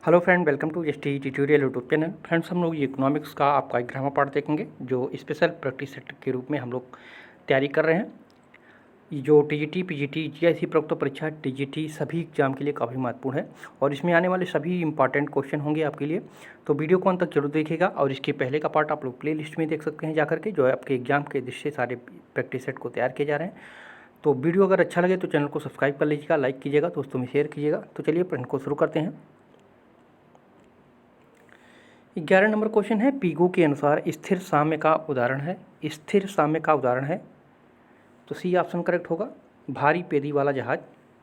Hello friend, welcome to ST tutorial YouTube channel. Friends, हम लोग economics का आपका एक ग्रामर पार्ट देखेंगे जो स्पेशल प्रैक्टिस सेट के रूप में हम लोग तैयारी कर रहे हैं। ये जो टीजीटी, पीजीटी, जीआईसी प्रयुक्त परीक्षा, टीजीटी सभी एग्जाम के लिए काफ़ी महत्वपूर्ण है और इसमें आने वाले सभी इंपॉर्टेंट क्वेश्चन होंगे आपके लिए। तो वीडियो को अंत तक जरूर देखिएगा और इसके पहले का पार्ट आप लोग प्ले लिस्ट में देख सकते हैं जाकर के, जो है आपके एग्जाम के दृष्टि से सारे प्रैक्टिस सेट को तैयार किए जा रहे हैं। तो वीडियो अगर अच्छा लगे तो चैनल को सब्सक्राइब कर लीजिएगा, लाइक कीजिएगा, दोस्तों में शेयर कीजिएगा। तो चलिए प्रश्न को शुरू करते हैं। 11 नंबर क्वेश्चन है, पीगो के अनुसार स्थिर साम्य का उदाहरण है। स्थिर साम्य का उदाहरण है तो सी ऑप्शन करेक्ट होगा, भारी पेदी वाला जहाज।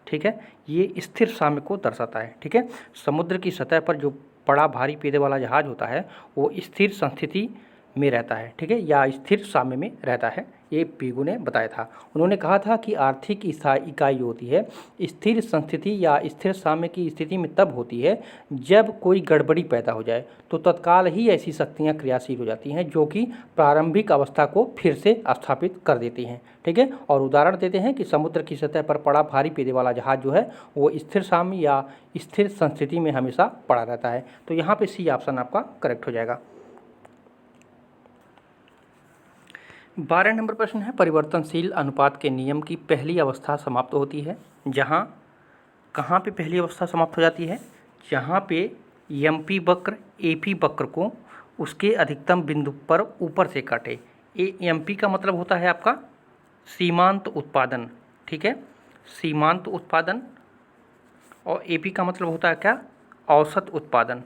ठीक है, ये स्थिर साम्य को दर्शाता है। ठीक है, समुद्र की सतह पर जो बड़ा भारी पेदे वाला जहाज होता है वो स्थिर संस्थिति में रहता है। ठीक है, या स्थिर साम्य में रहता है, ये पीगो ने बताया था। उन्होंने कहा था कि आर्थिक इकाई होती है स्थिर संस्थिति या स्थिर साम्य की स्थिति में तब होती है जब कोई गड़बड़ी पैदा हो जाए तो तत्काल ही ऐसी शक्तियाँ क्रियाशील हो जाती हैं जो कि प्रारंभिक अवस्था को फिर से स्थापित कर देती हैं। ठीक है, और उदाहरण देते हैं कि समुद्र की सतह पर पड़ा भारी पेदे वाला जहाज जो है वो स्थिर साम्य या स्थिर संस्थिति में हमेशा पड़ा रहता है। तो यहाँ पे सी ऑप्शन आपका करेक्ट हो जाएगा। 12 नंबर प्रश्न है, परिवर्तनशील अनुपात के नियम की पहली अवस्था समाप्त होती है जहाँ, कहाँ पे पहली अवस्था समाप्त हो जाती है? जहाँ पे एमपी वक्र एपी वक्र को उसके अधिकतम बिंदु पर ऊपर से काटे। एमपी का मतलब होता है आपका सीमांत उत्पादन। ठीक है, सीमांत उत्पादन। और एपी का मतलब होता है क्या? औसत उत्पादन।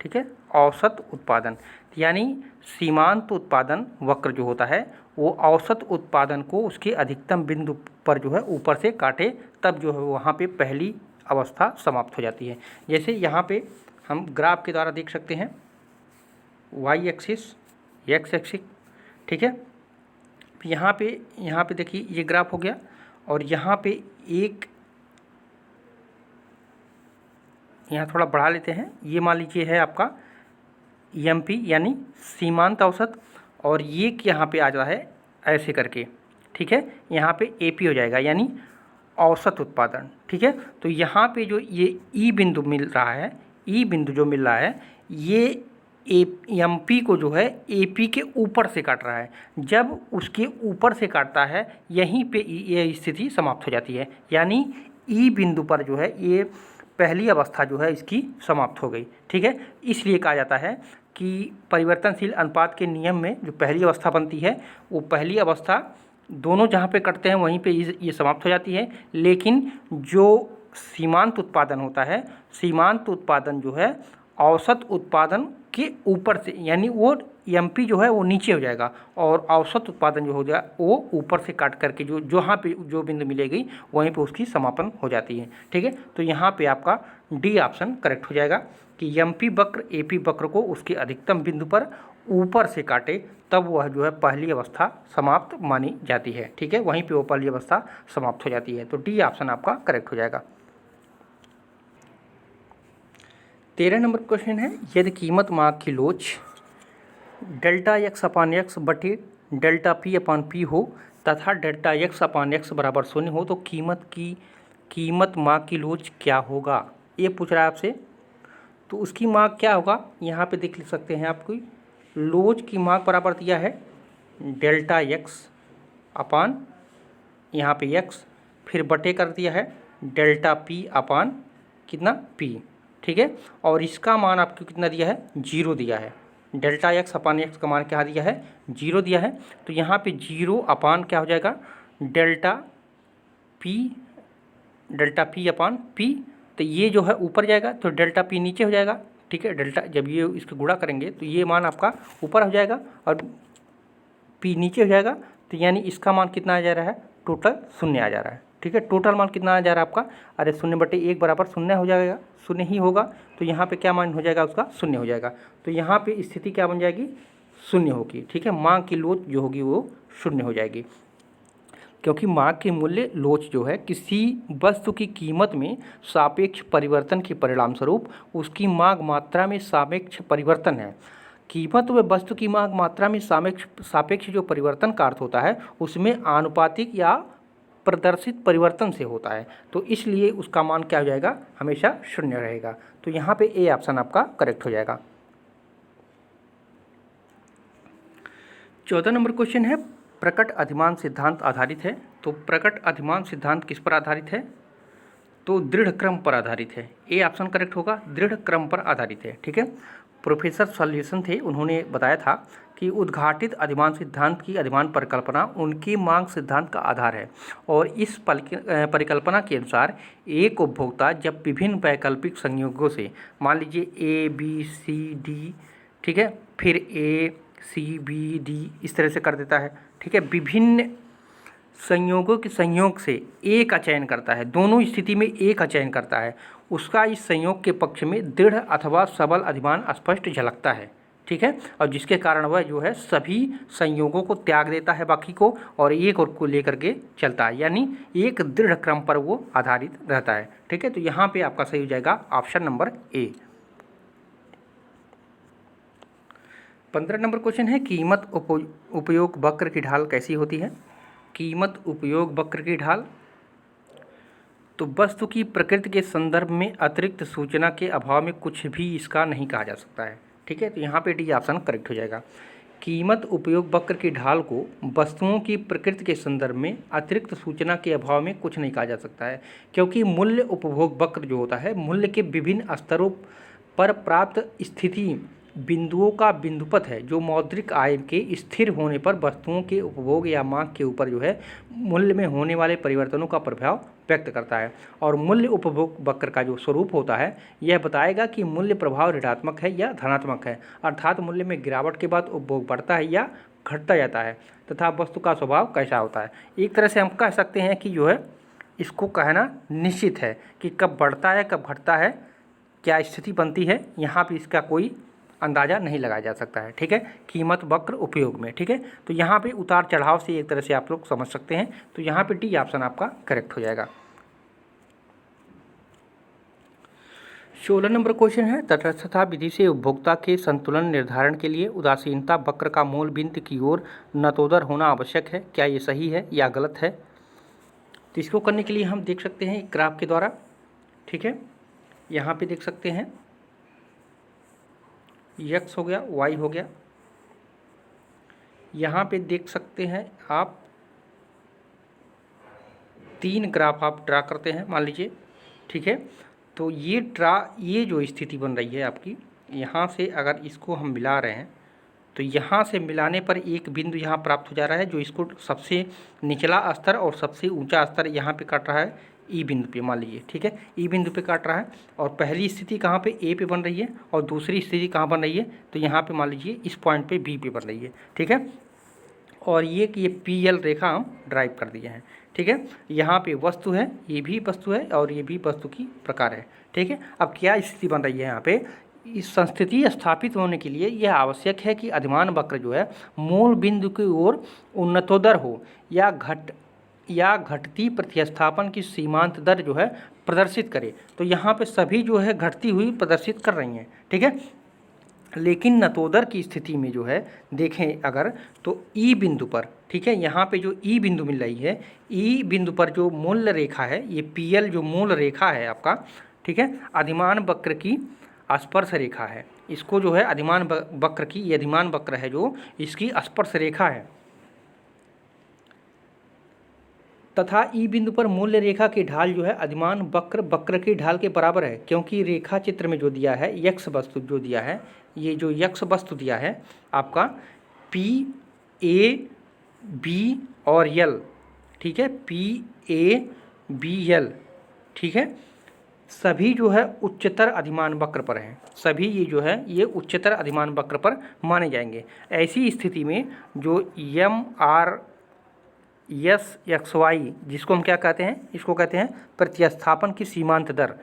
ठीक है, औसत उत्पादन, यानी सीमांत उत्पादन वक्र जो होता है वो औसत उत्पादन को उसके अधिकतम बिंदु पर जो है ऊपर से काटे, तब जो है वहाँ पे पहली अवस्था समाप्त हो जाती है। जैसे यहाँ पे हम ग्राफ के द्वारा देख सकते हैं, वाई एक्सिस, एक्स एक्सिस। ठीक है, यहाँ पे देखिए ये ग्राफ हो गया और यहाँ पे एक, यहाँ थोड़ा बढ़ा लेते हैं, ये मान लीजिए है आपका एमपी यानी सीमांत औसत, और ये यहाँ पे आ जाता है ऐसे करके। ठीक है, यहाँ पे एपी हो जाएगा यानी औसत उत्पादन। ठीक है, तो यहाँ पे जो ये ई बिंदु मिल रहा है, ई बिंदु जो मिल रहा है ये एमपी को जो है एपी के ऊपर से काट रहा है। जब उसके ऊपर से काटता है यहीं पे ये स्थिति समाप्त हो जाती है, यानी ई बिंदु पर जो है ये पहली अवस्था जो है इसकी समाप्त हो गई। ठीक है, इसलिए कहा जाता है कि परिवर्तनशील अनुपात के नियम में जो पहली अवस्था बनती है वो पहली अवस्था दोनों जहाँ पे कटते हैं वहीं पे ये समाप्त हो जाती है, लेकिन जो सीमांत उत्पादन होता है, सीमांत उत्पादन जो है औसत उत्पादन के ऊपर से, यानी वो एमपी जो है वो नीचे हो जाएगा और औसत उत्पादन जो हो जाए वो ऊपर से काट करके जो जहाँ पे जो बिंदु मिलेगी वहीं पे उसकी समापन हो जाती है। ठीक है, तो यहाँ पे आपका डी ऑप्शन करेक्ट हो जाएगा कि एमपी वक्र एपी वक्र को उसके अधिकतम बिंदु पर ऊपर से काटे तब वह जो है पहली अवस्था समाप्त मानी जाती है। ठीक है, वहीं पे वो पहली अवस्था समाप्त हो जाती है। तो डी ऑप्शन आपका करेक्ट हो जाएगा। 13 नंबर क्वेश्चन है, यदि कीमत मार्ग की लोच डेल्टा एक्स अपान एक्स बटे डेल्टा पी अपान पी हो तथा डेल्टा एक्स अपान एक्स बराबर 0 हो तो कीमत मार्ग की लोच क्या होगा? ये पूछ रहा है आपसे। तो उसकी मार्ग क्या होगा यहाँ पे देख सकते हैं आपको, लोच की मार्ग बराबर दिया है डेल्टा एक्स अपान यहाँ पे एक्स, फिर बटे कर दिया है डेल्टा पी अपान कितना पी। ठीक है, और इसका मान आपको कितना दिया है? 0 दिया है। डेल्टा एक्स अपान एक्स का मान क्या दिया है? 0 दिया है। तो यहाँ पे 0 अपान क्या हो जाएगा? डेल्टा पी अपान पी। तो ये जो है ऊपर जाएगा तो डेल्टा पी नीचे हो जाएगा। ठीक है, डेल्टा जब ये इसको गुणा करेंगे तो ये मान आपका ऊपर हो जाएगा और पी नीचे हो जाएगा। तो यानी इसका मान कितना आ जा रहा है? टोटल 0 आ जा रहा है। ठीक है, टोटल मान कितना आ जा रहा है आपका? अरे 0/1 बराबर 0 हो जाएगा, 0 ही होगा। तो यहाँ पे क्या मान हो जाएगा उसका? 0 हो जाएगा। तो यहाँ पे स्थिति क्या बन जाएगी? 0 होगी। ठीक है, मांग की लोच जो होगी वो 0 हो जाएगी, क्योंकि मांग के मूल्य लोच जो है किसी वस्तु की कीमत में सापेक्ष परिवर्तन के परिणाम स्वरूप उसकी मांग मात्रा में सापेक्ष परिवर्तन है। कीमत व वस्तु की मांग मात्रा में सापेक्ष जो परिवर्तन का अर्थ होता है उसमें आनुपातिक या प्रदर्शित परिवर्तन से होता है, तो इसलिए उसका मान क्या हो जाएगा, हमेशा शून्य रहेगा। तो यहाँ पे ए ऑप्शन आपका करेक्ट हो जाएगा। 14 नंबर क्वेश्चन है, प्रकट अधिमान सिद्धांत आधारित है। तो प्रकट अधिमान सिद्धांत किस पर आधारित है, तो दृढ़ क्रम पर आधारित है। ए ऑप्शन करेक्ट होगा, दृढ़ क्रम पर आधारित है। ठीक है, प्रोफेसर सॉल्यूशन थे, उन्होंने बताया था कि उद्घाटित अधिमान सिद्धांत की अधिमान परिकल्पना उनकी मांग सिद्धांत का आधार है, और इस परिकल्पना के अनुसार एक उपभोक्ता जब विभिन्न वैकल्पिक संयोगों से, मान लीजिए ए बी सी डी, ठीक है, फिर ए सी बी डी इस तरह से कर देता है, ठीक है, विभिन्न संयोगों के संयोग से ए का चयन करता है, दोनों स्थिति में ए का चयन करता है, उसका इस संयोग के पक्ष में दृढ़ अथवा सबल अधिमान स्पष्ट झलकता है। ठीक है, और जिसके कारण वह जो है सभी संयोगों को त्याग देता है बाकी को, और एक और को लेकर के चलता है, यानी एक दृढ़ क्रम पर वो आधारित रहता है। ठीक है, तो यहाँ पे आपका सही हो जाएगा option number A. 15 number question है, कीमत उपयोग वक्र की ढाल कैसी होती है। कीमत उपयोग वक्र की ढाल, तो वस्तु की प्रकृति के संदर्भ में अतिरिक्त सूचना के अभाव में कुछ भी इसका नहीं कहा जा सकता है। ठीक है, तो यहाँ पे डी ऑप्शन करेक्ट हो जाएगा। कीमत उपयोग वक्र की ढाल को वस्तुओं की प्रकृति के संदर्भ में अतिरिक्त सूचना के अभाव में कुछ नहीं कहा जा सकता है, क्योंकि मूल्य उपभोग वक्र जो होता है मूल्य के विभिन्न स्तरों पर प्राप्त स्थिति बिंदुओं का बिंदुपथ है, जो मौद्रिक आय के स्थिर होने पर वस्तुओं के उपभोग या मांग के ऊपर जो है मूल्य में होने वाले परिवर्तनों का प्रभाव व्यक्त करता है। और मूल्य उपभोग वक्र का जो स्वरूप होता है यह बताएगा कि मूल्य प्रभाव ऋणात्मक है या धनात्मक है, अर्थात मूल्य में गिरावट के बाद उपभोग बढ़ता है या घटता जाता है, तथा वस्तु का स्वभाव कैसा होता है। एक तरह से हम कह सकते हैं कि जो है इसको कहना निश्चित है कि कब बढ़ता है कब घटता है, क्या स्थिति बनती है, यहाँ पर इसका कोई अंदाज़ा नहीं लगाया जा सकता है। ठीक है, कीमत वक्र उपयोग में। ठीक है, तो यहाँ पे उतार चढ़ाव से एक तरह से आप लोग समझ सकते हैं, तो यहाँ पे डी ऑप्शन आपका करेक्ट हो जाएगा। 16 नंबर क्वेश्चन है, तटस्थता विधि से उपभोक्ता के संतुलन निर्धारण के लिए उदासीनता वक्र का मूल बिंदु की ओर नतोदर होना आवश्यक है, क्या ये सही है या गलत है। तो इसको करने के लिए हम देख सकते हैं ग्राफ के द्वारा। ठीक है, यहाँ पे देख सकते हैं x हो गया, y हो गया, यहाँ पे देख सकते हैं आप 3 ग्राफ आप ड्रा करते हैं मान लीजिए। ठीक है, तो ये जो स्थिति बन रही है आपकी, यहाँ से अगर इसको हम मिला रहे हैं तो यहाँ से मिलाने पर एक बिंदु यहाँ प्राप्त हो जा रहा है, जो इसको सबसे निचला स्तर और सबसे ऊंचा स्तर यहाँ पे काट रहा है ई बिंदु पे, मान लीजिए। ठीक है, ई बिंदु पे काट रहा है, और पहली स्थिति कहाँ पे ए पे बन रही है और दूसरी स्थिति कहाँ बन रही है, तो यहाँ पे मान लीजिए इस पॉइंट पे बी पे बन रही है। ठीक है, और ये पी एल रेखा हम ड्राइव कर दिए हैं। ठीक है, यहाँ पे वस्तु है, ये भी वस्तु है और ये भी वस्तु की प्रकार है। ठीक है, अब क्या स्थिति बन रही है यहाँ पे, इस संस्थिति स्थापित होने के लिए यह आवश्यक है कि अधिमान वक्र जो है मूल बिंदु की ओर उन्नतोदर हो या घटती प्रतिस्थापन की सीमांत दर जो है प्रदर्शित करे। तो यहाँ पे सभी जो है घटती हुई प्रदर्शित कर रही हैं। ठीक है, लेकिन नतोदर की स्थिति में जो है देखें अगर, तो ई बिंदु पर, ठीक है, यहाँ पे जो ई बिंदु मिल रही है, ई बिंदु पर जो मूल रेखा है, ये पी एल जो मूल रेखा है आपका, ठीक है, अधिमान वक्र की स्पर्श रेखा है। इसको जो है अधिमान वक्र की, ये अधिमान वक्र है जो इसकी स्पर्श रेखा है, तथा ई बिंदु पर मूल्य रेखा की ढाल जो है अधिमान वक्र की ढाल के बराबर है, क्योंकि रेखा चित्र में जो दिया है यक्ष वस्तु जो दिया है, ये जो यक्ष वस्तु दिया है आपका पी ए बी और यल, ठीक है, पी ए बी यल, ठीक है, सभी जो है उच्चतर अधिमान वक्र पर हैं, सभी ये जो है ये उच्चतर अधिमान वक्र पर माने जाएंगे। ऐसी स्थिति में जो M R S X Y, जिसको हम क्या कहते हैं, इसको कहते हैं प्रतिस्थापन की सीमांत दर,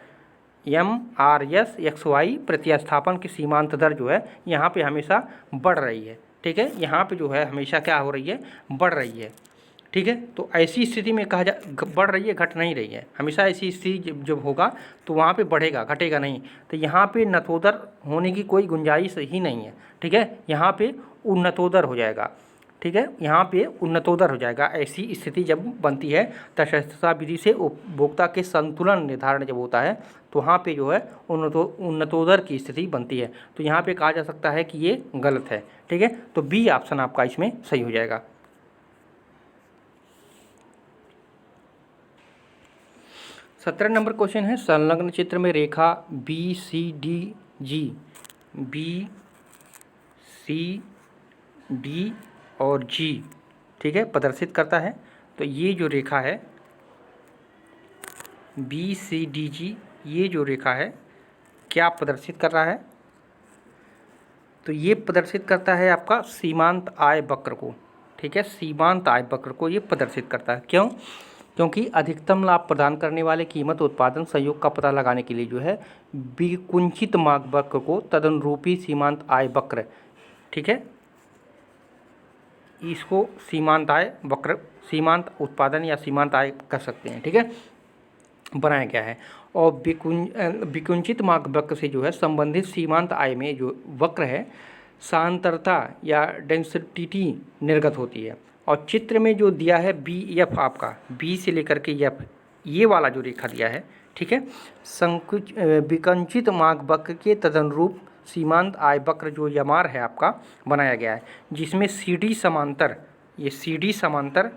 M R S X Y प्रतिस्थापन की सीमांत दर जो है यहाँ पे हमेशा बढ़ रही है। ठीक है, यहाँ पे जो है हमेशा क्या हो रही है, बढ़ रही है। ठीक है, तो ऐसी स्थिति में कहा जा बढ़ रही है, घट नहीं रही है, हमेशा ऐसी स्थिति जब होगा तो वहाँ पे बढ़ेगा, घटेगा नहीं। तो यहाँ पे नतोदर होने की कोई गुंजाइश ही नहीं है। ठीक है, यहाँ पे उन्नतोदर हो जाएगा। ठीक है, यहाँ पे उन्नतोदर हो जाएगा। ऐसी स्थिति जब बनती है तटस्थता विधि से उपभोक्ता के संतुलन निर्धारण जब होता है तो वहाँ पे जो है उन्नतोदर की स्थिति बनती है। तो यहाँ पे कहा जा सकता है कि ये गलत है। ठीक है, तो बी ऑप्शन आपका इसमें सही हो जाएगा। 17 नंबर क्वेश्चन है, संलग्न चित्र में रेखा बी सी डी और जी, ठीक है, प्रदर्शित करता है। तो ये जो रेखा है बी सी डी जी, ये जो रेखा है क्या प्रदर्शित कर रहा है? तो ये प्रदर्शित करता है आपका सीमांत आय वक्र को। ठीक है, सीमांत आय वक्र को ये प्रदर्शित करता है। क्यों? क्योंकि अधिकतम लाभ प्रदान करने वाले कीमत उत्पादन संयोग का पता लगाने के लिए जो है विकुंचित मार्ग वक्र को तदनुरूपी सीमांत आय वक्र, ठीक है, इसको सीमांत आय वक्र, सीमांत उत्पादन या सीमांत आय कह सकते हैं। ठीक है, बनाया गया है। और विकुंचित मार्ग वक्र से जो है संबंधित सीमांत आय में जो वक्र है सांतरता या डेंसिटी निर्गत होती है। और चित्र में जो दिया है बी एफ, आपका बी से लेकर के एफ, ये वाला जो रेखा दिया है, ठीक है, विकुंचित मार्ग वक्र के तदनुरूप सीमांत आय वक्र जो यमार है आपका बनाया गया है, जिसमें सी डी समांतर, ये सी डी समांतर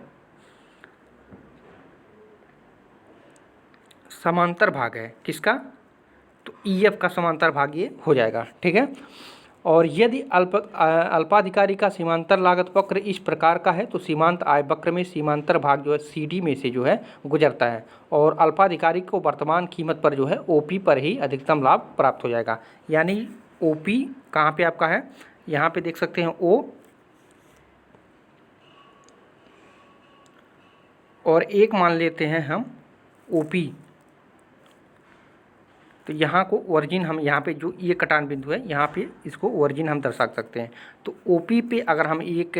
भाग है किसका? तो ई एफ का समांतर भाग ये हो जाएगा। ठीक है, और यदि अल्पाधिकारी का सीमांतर लागत वक्र इस प्रकार का है तो सीमांत आय वक्र में सीमांतर भाग जो है सी डी में से जो है गुजरता है और अल्पाधिकारी को वर्तमान कीमत पर जो है ओ पी पर ही अधिकतम लाभ प्राप्त हो जाएगा। यानी ओ पी कहाँ पे आपका है? यहाँ पे देख सकते हैं ओ, और एक मान लेते हैं हम ओ पी। तो यहाँ को ओरिजिन हम, यहाँ पे जो ये कटान बिंदु है यहाँ पे इसको ओरिजिन हम दर्शा सकते हैं। तो ओपी पे अगर हम एक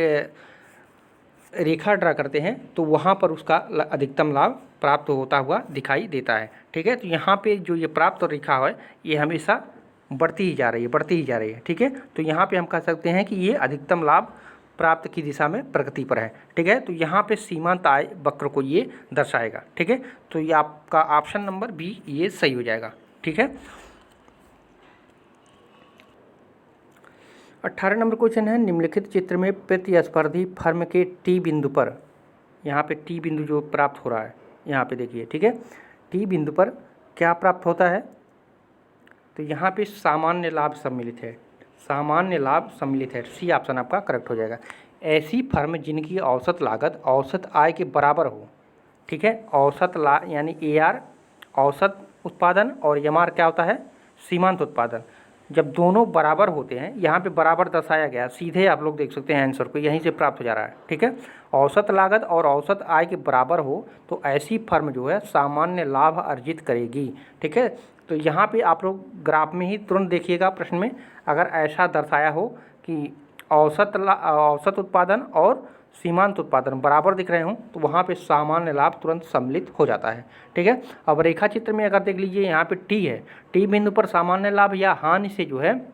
रेखा ड्रा करते हैं तो वहाँ पर उसका अधिकतम लाभ प्राप्त होता हुआ दिखाई देता है। ठीक है, तो यहाँ पे जो ये प्राप्त रेखा है ये हमेशा बढ़ती ही जा रही है, बढ़ती ही जा रही है। ठीक है, तो यहाँ पे हम कह सकते हैं कि ये अधिकतम लाभ प्राप्त की दिशा में प्रगति पर है। ठीक है, तो यहाँ पे सीमांत आय वक्र को ये दर्शाएगा। ठीक है, तो ये आपका ऑप्शन नंबर बी ये सही हो जाएगा। ठीक है, 18 नंबर क्वेश्चन है, निम्नलिखित चित्र में प्रतिस्पर्धी फर्म के टी बिंदु पर, यहाँ पे टी बिंदु जो प्राप्त हो रहा है यहाँ पे देखिए। ठीक है, टी बिंदु पर क्या प्राप्त होता है? तो यहाँ पे सामान्य लाभ सम्मिलित है, सामान्य लाभ सम्मिलित है। सी ऑप्शन आपका करेक्ट हो जाएगा। ऐसी फर्म जिनकी औसत लागत औसत आय के बराबर हो, ठीक है, औसत लाभ यानी AR औसत उत्पादन और यमार क्या होता है? सीमांत उत्पादन। जब दोनों बराबर होते हैं, यहाँ पे बराबर दर्शाया गया, सीधे आप लोग देख सकते हैं आंसर को, यहीं से प्राप्त हो जा रहा है। ठीक है, औसत लागत और औसत आय के बराबर हो तो ऐसी फर्म जो है सामान्य लाभ अर्जित करेगी। ठीक है, तो यहाँ पे आप लोग ग्राफ में ही तुरंत देखिएगा, प्रश्न में अगर ऐसा दर्शाया हो कि औसत उत्पादन और सीमांत उत्पादन बराबर दिख रहे हों तो वहाँ पे सामान्य लाभ तुरंत सम्मिलित हो जाता है। ठीक है, अब रेखा चित्र में अगर देख लीजिए यहाँ पे टी है, टी बिंदु पर सामान्य लाभ या हानि से जो है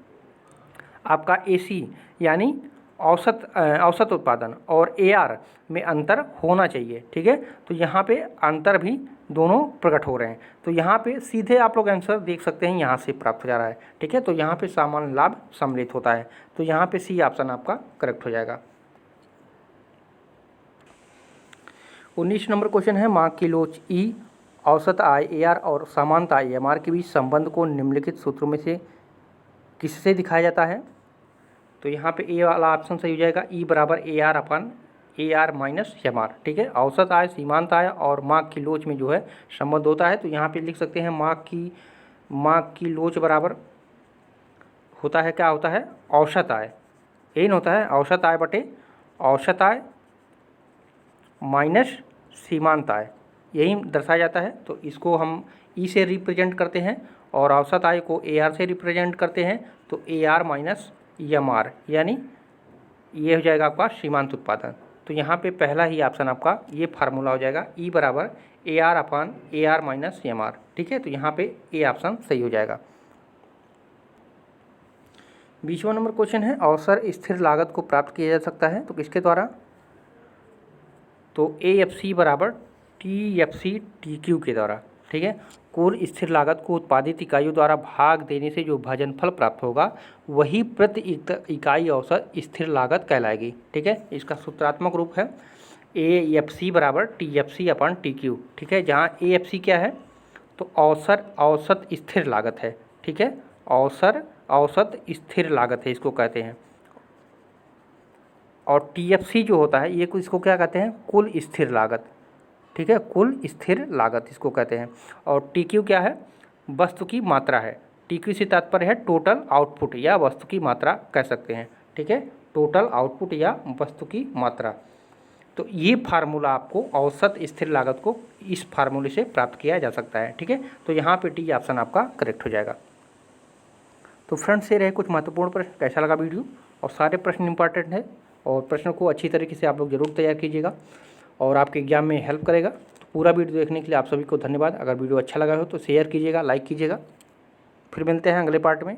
आपका AC यानी औसत उत्पादन और AR में अंतर होना चाहिए। ठीक है, तो यहाँ पे अंतर भी दोनों प्रकट हो रहे हैं, तो यहाँ पे सीधे आप लोग आंसर देख सकते हैं, यहाँ से प्राप्त हो जा रहा है। ठीक है, तो यहाँ पे सामान्य लाभ सम्मिलित होता है, तो यहाँ पे सी ऑप्शन आपका करेक्ट हो जाएगा। 19 नंबर क्वेश्चन है, मार्ग की लोच E, औसत आय AR और सामान्य आय MR के बीच संबंध को निम्नलिखित सूत्रों में से किससे दिखाया जाता है? तो यहाँ पे ए वाला ऑप्शन सही हो जाएगा, E बराबर AR अपन AR माइनस MR। ठीक है, औसत आय, सीमांत आय और मार्ग की लोच में जो है संबंध होता है, तो यहाँ पे लिख सकते हैं मार्ग की लोच बराबर होता है, क्या होता है? औसत आय, यही होता है, औसत आय बटे औसत आय माइनस सीमांत आय, यही दर्शाया जाता है। तो इसको हम ई से रिप्रेजेंट करते हैं और औसत आय को AR से रिप्रेजेंट करते हैं, तो AR माइनस MR यानी ये हो जाएगा आपका सीमांत उत्पादन। तो यहाँ पे पहला ही ऑप्शन आपका ये फार्मूला हो जाएगा, E बराबर AR अपन AR माइनस MR। ठीक है, तो यहाँ पे ए ऑप्शन सही हो जाएगा। 20वां नंबर क्वेश्चन है, अवसर स्थिर लागत को प्राप्त किया जा सकता है तो किसके द्वारा? तो AFC बराबर TFC TQ के द्वारा। ठीक है, कुल स्थिर लागत को उत्पादित इकाइयों द्वारा भाग देने से जो भाजनफल प्राप्त होगा वही प्रति इकाई औसत स्थिर लागत कहलाएगी। ठीक है, इसका सूत्रात्मक रूप है AFC बराबर TFC अपन TQ। ठीक है, जहाँ AFC क्या है? तो औसत स्थिर लागत है। ठीक है, औसत स्थिर लागत है इसको कहते हैं। और TFC जो होता है ये इसको क्या कहते हैं? कुल स्थिर लागत। ठीक है, कुल स्थिर लागत इसको कहते हैं। और TQ क्या है? वस्तु की मात्रा है। TQ से तात्पर्य है टोटल आउटपुट या वस्तु की मात्रा कह सकते हैं। ठीक है, टोटल आउटपुट या वस्तु की मात्रा। तो ये फार्मूला आपको औसत स्थिर लागत को इस फार्मूले से प्राप्त किया जा सकता है। ठीक है, तो यहाँ पे डी ऑप्शन आपका करेक्ट हो जाएगा। तो फ्रेंड्स, ये रहे कुछ महत्वपूर्ण प्रश्न। कैसा लगा वीडियो? और सारे प्रश्न इंपॉर्टेंट है और प्रश्न को अच्छी तरीके से आप लोग जरूर तैयार कीजिएगा और आपके एग्जाम में हेल्प करेगा। तो पूरा वीडियो देखने के लिए आप सभी को धन्यवाद। अगर वीडियो अच्छा लगा हो तो शेयर कीजिएगा, लाइक कीजिएगा। फिर मिलते हैं अगले पार्ट में।